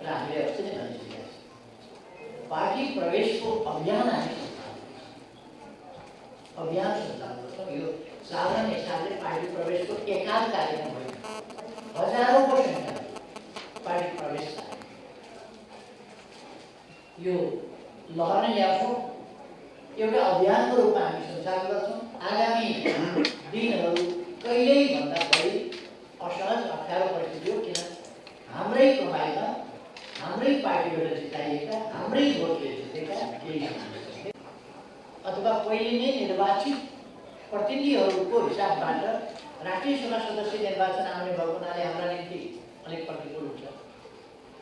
र हामीले अस्ति नै भनिसकेका छौँ पार्टी प्रवेशको अभियान हामी सञ्चालन गर्छौँ। यो साधारण हिसाबले पार्टी प्रवेशको एकाध कार्यक्रम होइन, हजारौँको सङ्ख्यामा पार्टी प्रवेश यो लहर नै ल्याउँछौँ। एउटा अभियानको रूपमा हामी सञ्चालन गर्छौँ। आगामी दिनहरू कहिल्यै भन्दा बढी असहज अप्ठ्यारो परिस्थिति हो, किन हाम्रै कमाइमा हाम्रै पार्टीबाट जिताइएका हाम्रै भोटले जितेका केही अथवा पहिले नै निर्वाचित प्रतिनिधिहरूको हिसाबबाट राष्ट्रिय सभा सदस्य निर्वाचन आउने भएको हुनाले हाम्रा निम्ति अलिक प्रतिकूल हुन्छ।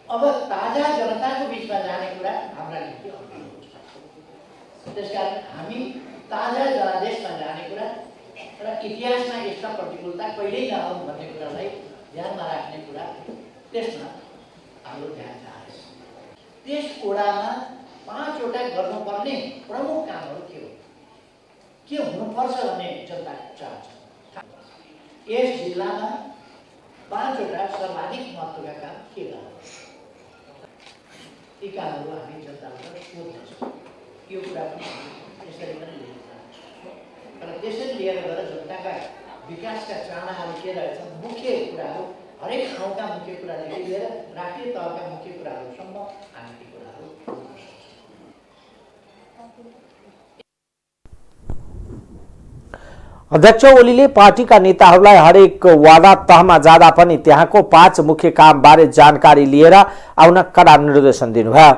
अब ताजा जनताको बिचमा जाने कुरा हाम्रा निम्ति अनुकूल हुन्छ। त्यसकारण हामी ताजा जनादेशमा जाने कुरा र इतिहासमा यस्ता प्रतिकूलता कहिल्यै नआउन् भन्ने कुरालाई ध्यानमा राख्ने कुरा, त्यसमा हाम्रो ध्यान जान्छ। त्यस ओडामा 5 वटा गर्नुपर्ने प्रमुख कामहरू के हुनुपर्छ भन्ने जनता चाहन्छ। यस जिल्लामा 5 वटा सर्वाधिक महत्त्वका काम के गर्नु, यी कामहरू हामी जनताबाट सोध्नेछौँ। यो कुरा पनि यसरी पनि लिएर जान्छौँ र त्यसरी लिएर गएर जनताका विकासका चाहनाहरू के रहेछन्, मुख्य कुराहरू हरेक ठाउँका मुख्य कुरादेखि लिएर राष्ट्रिय तहका मुख्य कुराहरूसम्म हामी ती कुराहरू अध्यक्ष ओलीले पार्टीका नेताहरूलाई हरेक वार्ड तहमा जाँदा पनि त्यहाँको 5 मुख्य काम बारे जानकारी लिएर आउन कडा निर्देशन दिनुभयो।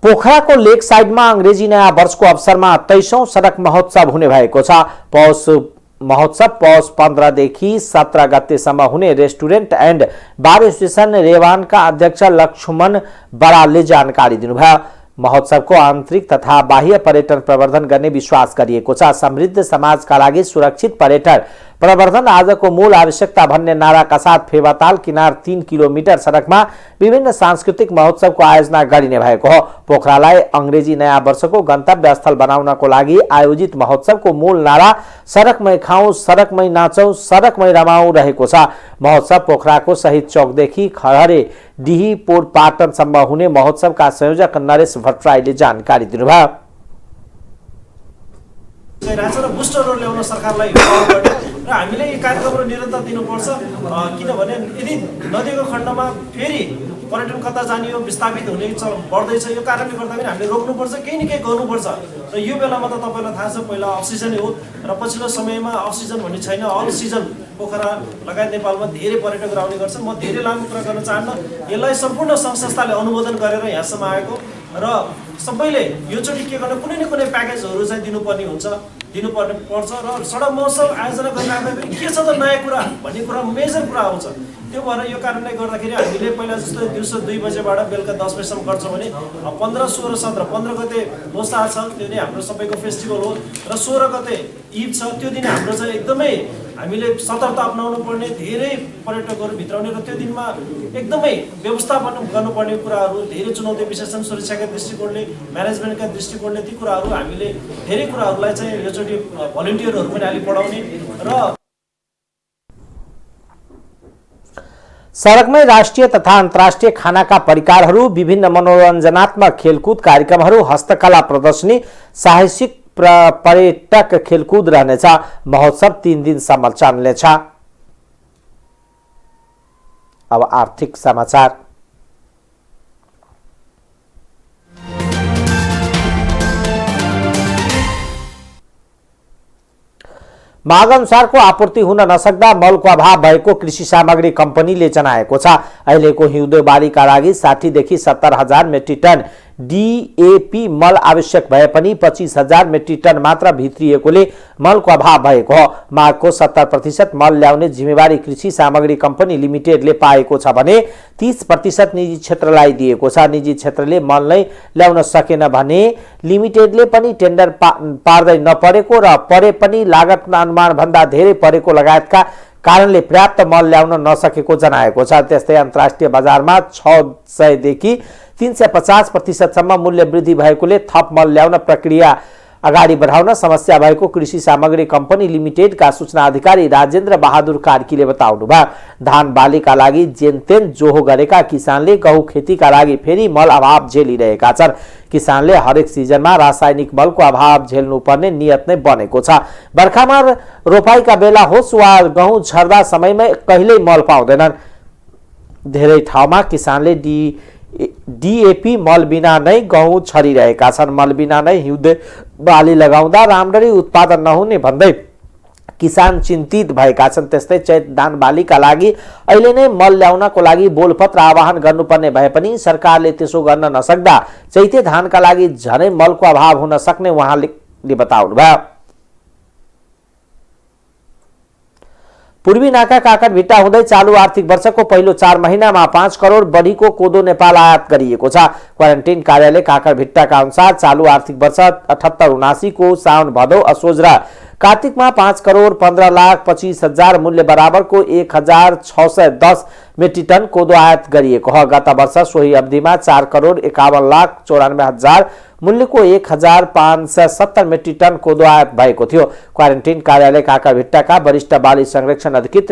पोखराको लेक साइडमा अंग्रेजी नयाँ वर्षको अवसरमा 23औं सडक महोत्सव हुने भएको छ। पौष 15 देखि 17 गतेसम्म हुने रेस्टुरेन्ट एन्ड बार एसोसिएसन रेवानका अध्यक्ष लक्ष्मण बरालले जानकारी दिनुभयो। महोत्सवको आन्तरिक तथा बाह्य पर्यटन प्रवर्धन गर्ने विश्वास गरिएको छ। समृद्ध समाजका लागि सुरक्षित पर्यटन प्रवर्धन आजको मूल आवश्यकता भन्ने नाराका साथ फेवाताल किनार 3 किलोमिटर सडकमा विभिन्न सांस्कृतिक महोत्सवको आयोजना गरिने भएको हो। पोखरालाई अंग्रेजी नयाँ वर्षको गन्तव्य स्थल बनाउनको लागि आयोजित महोत्सवको मूल नारा सडकमै खाउँ, सडकमै नाचौँ, सडकमै रमाउँ रहेको छ। महोत्सव पोखराको शहीद चौकदेखि खहरे डिही पोर पाटनसम्म हुने महोत्सवका संयोजक नरेश भट्टराईले जानकारी दिनुभयो। बुस्टरहरू ल्याउन सरकारलाई र हामीले यो कार्यक्रमहरू निरन्तर दिनुपर्छ। किनभने यदि नदीको खण्डमा फेरि पर्यटन कता जाने हो, विस्थापित हुने बढ्दैछ, यो कारणले गर्दा पनि हामीले रोक्नुपर्छ, केही न केही गर्नुपर्छ। र यो बेलामा त तपाईँलाई थाहा छ, पहिला अफ सिजन हो र पछिल्लो समयमा अफ सिजन भन्ने छैन, अल सिजन पोखरा लगायत नेपालमा धेरै पर्यटकहरू आउने गर्छन्। म धेरै लामो कुरा गर्न चाहन्न, यसलाई सम्पूर्ण सङ्घ संस्थाले अनुमोदन गरेर यहाँसम्म आएको र सबैले योचोटि के गर्न कुनै न कुनै प्याकेजहरू चाहिँ दिनुपर्ने पर्छ र सडक महोत्सव आयोजना गर्न आउँदा के छ त नयाँ कुरा भन्ने कुरा मेजर कुरा आउँछ। त्यो भएर यो कारणले गर्दाखेरि हामीले पहिला जस्तो दिउँसो 2 बजेबाट बेलुका 10 बजेसम्म गर्छौँ भने 15, 16, 17 15 गते लोसार छ, त्यो दिन हाम्रो सबैको फेस्टिभल हो र 16 गते ईद छ, त्यो दिन हाम्रो चाहिँ एकदमै हामीले सतर्कता अपनाउनु पर्ने, धेरै पर्यटकहरू भित्राउने र त्यो दिनमा एकदमै व्यवस्थापन गर्नुपर्ने कुराहरू धेरै चुनौती विशेष छन्। सुरक्षाका दृष्टिकोणले, म्यानेजमेन्टका दृष्टिकोणले ती कुराहरू हामीले धेरै कुराहरूलाई चाहिँ योचोटि भलिन्टियरहरू पनि अलि पढाउने र सडकमै राष्ट्रिय तथा अन्तर्राष्ट्रिय खानाका परिकारहरू, विभिन्न मनोरञ्जनात्मक खेलकुद कार्यक्रमहरू, हस्तकला प्रदर्शनी, साहसिक पर्यटक खेलकुद रहनेछ। महोत्सव 3 दिनसम्म चल्नेछ। अब आर्थिक समाचार। माग अनुसारको आपूर्ति हुन नसक्दा मलको अभाव भएको कृषि सामग्री कम्पनीले जनाएको छ। अहिलेको हिउँदो बालीका लागि 60 देखि 70 हजार मेट्रिक टन डीएपी मल आवश्यक भए पनि 25,000 मेट्रिक टन मात्र भित्रिएकोले मलको अभाव भएको हो। मागको 70% मल ल्याउने जिम्मेवारी कृषि सामग्री कम्पनी लिमिटेडले पाएको छ भने 30% निजी क्षेत्रलाई दिएको छ। निजी क्षेत्रले मल नै ल्याउन सकेन भने लिमिटेडले पनि टेन्डर पार्दै नपरेको र परे पनि लागत अनुमान भन्दा धेरै परेको लगायतका कारणले पर्याप्त मल ल्याउन नसकेको जनाएको छ। त्यस्तै अन्तर्राष्ट्रिय बजारमा 600 देखि 350% सम्म मूल्य वृद्धि भएकोले थप मल ल्याउन प्रक्रिया अगाडि बढाउन समस्या भएको कृषि सामग्री कम्पनी लिमिटेडका सूचना अधिकारी राजेन्द्र बहादुर कार्कीले बताउनुभयो। धान बालीका लागि जेनतेन जोहो गरेका किसानले गहुँ खेतीका लागि फेरि मल अभाव झेलिरहेका छन्। किसानले हरेक सिजनमा रासायनिक मलको अभाव झेल्नुपर्ने नियत नै बनेको छ। बर्खामा रोपाइका बेला होस् वा गहुँ झर्दा समयमा कहिल्यै मल पाउँदैनन्। धेरै ठाउँमा किसानले डीएपी मल बिना नै गहुँ छरिरहेका छन्। मल बिना नै हिउँदे बाली लगाउँदा राम्ररी उत्पादन नहुने भन्दै किसान चिन्तित भएका छन्। त्यस्तै चैत धान बालीका लागि अहिले नै मल ल्याउनको लागि बोलपत्र आह्वान गर्नुपर्ने भए पनि सरकारले त्यसो गर्न नसक्दा चैते धानका लागि झनै मलको अभाव हुन सक्ने उहाँले बताउनुभयो। पूर्वी नाका काकरभिट्टा हुँदै चालू आर्थिक वर्षको पहिलो 4 महिनामा 5 करोड बढीको कोदो नेपाल आयात गरिएको छ। क्वारेन्टाइन कार्यालय काकरभिट्टाका अनुसार चालू आर्थिक वर्ष 78-79 को साउन भदौ असोज र कार्तिकमा 5 करोड 15 लाख 25 हजार मूल्य बराबरको 1610 मेट्रिक टन कोदो आयात गरिएको हो। गत वर्ष सोही अवधिमा 4 करोड 51 लाख 94 हजार मूल्यको 1570 मेट्रिक टन कोदो आयात भएको थियो। क्वारेन्टाइन कार्यालय काकरभिट्टाका वरिष्ठ बाली संरक्षण अधिकृत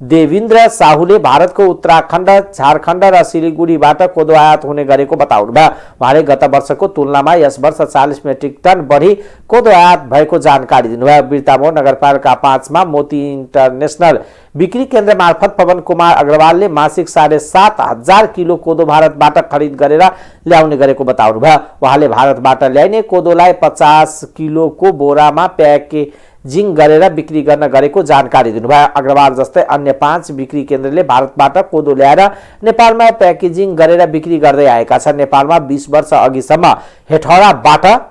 देविन्द्र साहुले भारतको उत्तराखण्ड, झारखण्ड र सिलिगुडीबाट कोदो आयात हुने गरेको बताउनुभयो। उहाँले गत वर्षको तुलनामा यस वर्ष 40 मेट्रिक टन बढी कोदो आयात भएको जानकारी दिनुभयो। बिर्तामोड नगरपालिका 5 मा मोती इन्टरनेशनल बिक्री केन्द्र मार्फत पवन कुमार अग्रवालले मासिक 7,500 किलो कोदो भारतबाट खरिद गरेर ल्याउने गरेको बताउनुभयो। उहाँले भारतबाट ल्याइने कोदोलाई 50 किलोको बोरामा प्याकेजिङ गरेर बिक्री गर्न गरेको जानकारी दिनुभयो। अग्रवाल जस्तै अन्य 5 बिक्री केन्द्रले भारतबाट कोदो ल्याएर नेपालमा प्याकेजिङ गरेर बिक्री गर्दै आएका छन्। नेपालमा 20 वर्ष अघिसम्म हेठौडाबाट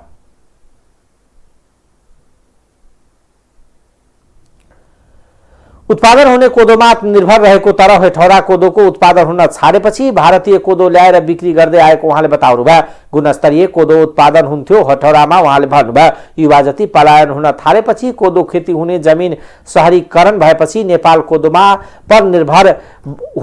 उत्पादन हुने कोदोमा निर्भर रहेको तर हेठौडा कोदोको उत्पादन हुन छाडेपछि भारतीय कोदो ल्याएर बिक्री गर्दै आएको उहाँले बताउनुभयो। गुणस्तरीय कोदो उत्पादन हुन्थ्यो हेठौडामा उहाँले भन्नुभयो। युवा जति पलायन हुन थालेपछि कोदो खेती हुने जमिन शहरीकरण भएपछि नेपाल कोदोमा पर निर्भर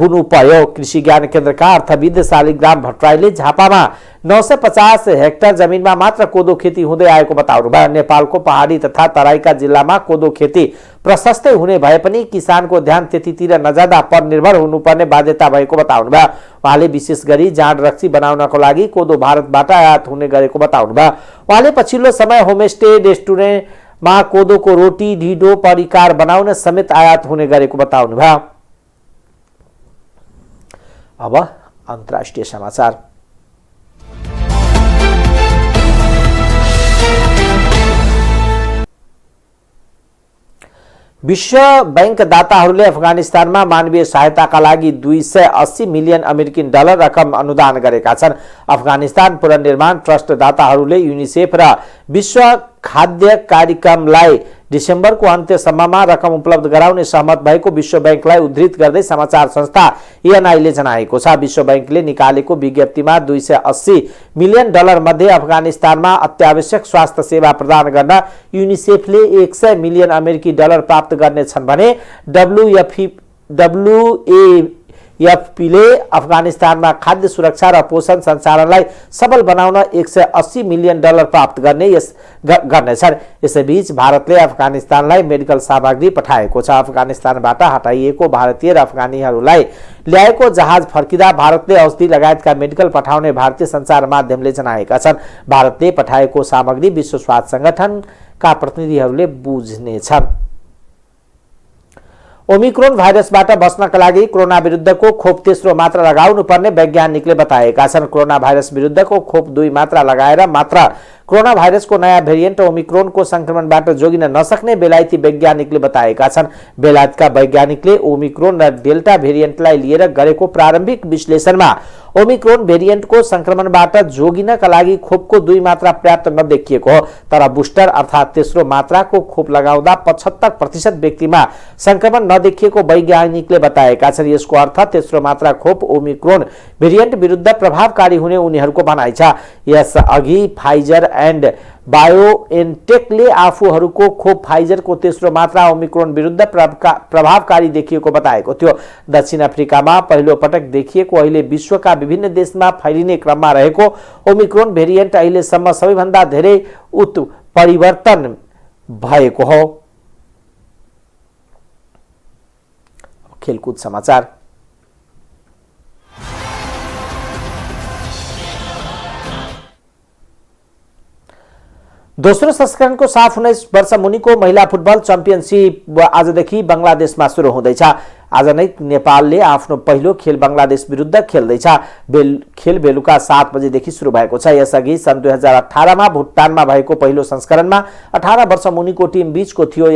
हुनु पर्यो। कृषि ज्ञान केन्द्रका अर्थविद शालिग्राम भट्टराईले झापामा 950 हेक्टर जमिनमा मात्र कोदो खेती हुँदै आएको बताउनुभयो। नेपालको पहाडी तथा तराईका जिल्लामा कोदो खेती प्रशस्तै हुने भए पनि किसानको ध्यान त्यतितिर नजाँदा पर निर्भर हुनुपर्ने बाध्यता भएको बताउनुभयो। उहाँले विशेष गरी जाँड रक्सी बनाउनको लागि कोदो भारतबाट आयात हुने गरेको बताउनुभयो। उहाँले पछिल्लो समय होमस्टे रेस्टुरेन्टमा कोदोको रोटी ढिडो परिकार बनाउन समेत आयात हुने गरेको बताउनुभयो। अब अन्तर्राष्ट्रिय समाचार। विश्व बैंक दाताहरूले अफगानिस्तानमा मानवीय सहायताका लागि 280 मिलियन अमेरिकन डलर रकम अनुदान गरेका छन्। अफगानिस्तान पुनर्निर्माण ट्रस्ट दाताहरूले युनिसेफ र विश्व खाद्य कार्यक्रमलाई डिसेम्बरको अन्त्यसम्ममा रकम उपलब्ध गराउने सहमत भएको विश्व बैंकलाई उद्धृत गर्दै समाचार संस्था एएनआईले जनाएको छ। विश्व बैंकले निकालेको विज्ञप्तिमा 280 मिलियन डलर मध्ये अफगानिस्तानमा अत्यावश्यक स्वास्थ्य सेवा प्रदान गर्न युनिसेफले 100 मिलियन अमेरिकी डलर प्राप्त गर्नेछन् भने डब्ल्युएफपीले अफगानिस्तानमा खाद्य सुरक्षा र पोषण सञ्चालनलाई सबल बनाउन 180 मिलियन डलर प्राप्त गर्नेछन्। यसैबीच भारतले अफगानिस्तानलाई मेडिकल सामग्री पठाएको छ। अफगानिस्तानबाट हटाइएको भारतीय र अफगानीहरूलाई ल्याएको जहाज फर्किँदा भारतले औषधि लगायतका मेडिकल पठाउने भारतीय सञ्चार माध्यमले जनाएका छन्। भारतले पठाएको सामग्री विश्व स्वास्थ्य संगठनका प्रतिनिधिहरूले बुझ्नेछन्। ओमिक्रोन भाइरसबाट बच्नका लागि कोरोना विरुद्धको खोप तेस्रो मात्रा लगाउनु पर्ने वैज्ञानिकले बताएका छन्। कोरोना भाइरस विरुद्धको खोप 2 मात्रा लगाएर मात्र कोरोना भाइरसको नयाँ भेरिएन्ट ओमिक्रोनको संक्रमणबाट जोगिन नसक्ने बेलायती वैज्ञानिकले बताएका छन्। बेलायतका वैज्ञानिकले ओमिक्रोन र डेल्टा भेरिएन्टलाई लिएर गरेको प्रारम्भिक विश्लेषणमा ओमिक्रोन भेरिएन्टको संक्रमणबाट जोगिनका लागि खोपको 2 मात्रा पर्याप्त नदेखिएको हो। तर बुस्टर अर्थात् तेस्रो मात्राको खोप लगाउँदा 75% व्यक्तिमा संक्रमण नदेखिएको वैज्ञानिकले बताएका छन्। यसको अर्थ तेस्रो मात्रा खोप ओमिक्रोन भेरिएन्ट विरुद्ध प्रभावकारी हुने उनीहरूको भनाइ छ। यसअघि फाइजर एन्ड बायोएनटेकले आफूहरूको खोप फाइजरको तेस्रो मात्रा ओमिक्रोन विरुद्ध प्रभावकारी देखिएको बताएको थियो। दक्षिण अफ्रिकामा पहिलो पटक देखिएको अहिले विश्वका विभिन्न देशमा फैलिने क्रममा रहेको ओमिक्रोन भेरिएन्ट अहिलेसम्म सबैभन्दा धेरै उत्परिवर्तन भएको हो। खेलकुद समाचार। दोस्रो संस्करणको साफ 19 वर्ष मुनिको महिला फुटबल च्याम्पियनशिप आजदेखि बंगलादेशमा सुरु हुँदैछ। आज नै नेपालले आफ्नो पहिलो खेल बंगलादेश विरुद्ध खेल्दैछ। खेल बेलुका 7 बजेदेखि सुरु भएको छ। यसअघि सन् 2018 मा भुटानमा भएको पहिलो संस्करणमा 18 वर्ष मुनिको टिम बीचको थियो।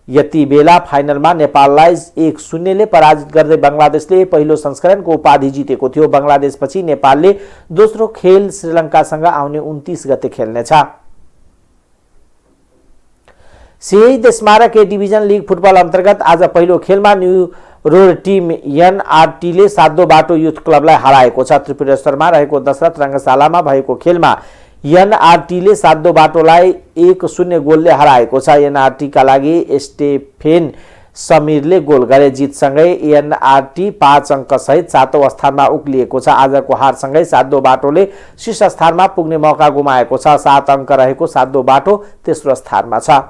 यति बेला फाइनलमा नेपाललाई 1-0 ले पराजित गर्दै बंगलादेशले पहिलो संस्करणको उपाधि जितेको थियो। बंगलादेशपछि नेपालले दोस्रो खेल श्रीलङ्कासँग आउने 29 गते खेल्नेछ। शहीद स्मारक ए डिभिजन लीग फुटबल अन्तर्गत आज पहिलो खेलमा न्यू रोड टिम एनआरटीले सातो बाटो युथ क्लबलाई हराएको छ। त्रिपुरेश्वरमा रहेको दशरथ रङ्गशालामा भएको खेलमा एनआरटीले सातो बाटोलाई 1-0 गोलले हराएको छ। एनआरटीका लागि स्टेफेन समीरले गोल गरे। जितसँगै एनआरटी 5 अङ्क सहित 7औं स्थानमा उक्लिएको छ। आजको हारसँगै सातो बाटोले शीर्ष स्थानमा पुग्ने मौका गुमाएको छ। 7 अङ्क रहेको सातो बाटो तेस्रो स्थानमा छ।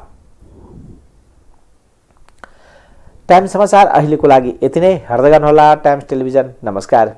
टाइम्स समाचार अहिलेको लागि यति नै। हेर्दै गर्नुहोला टाइम्स टेलिभिजन। नमस्कार।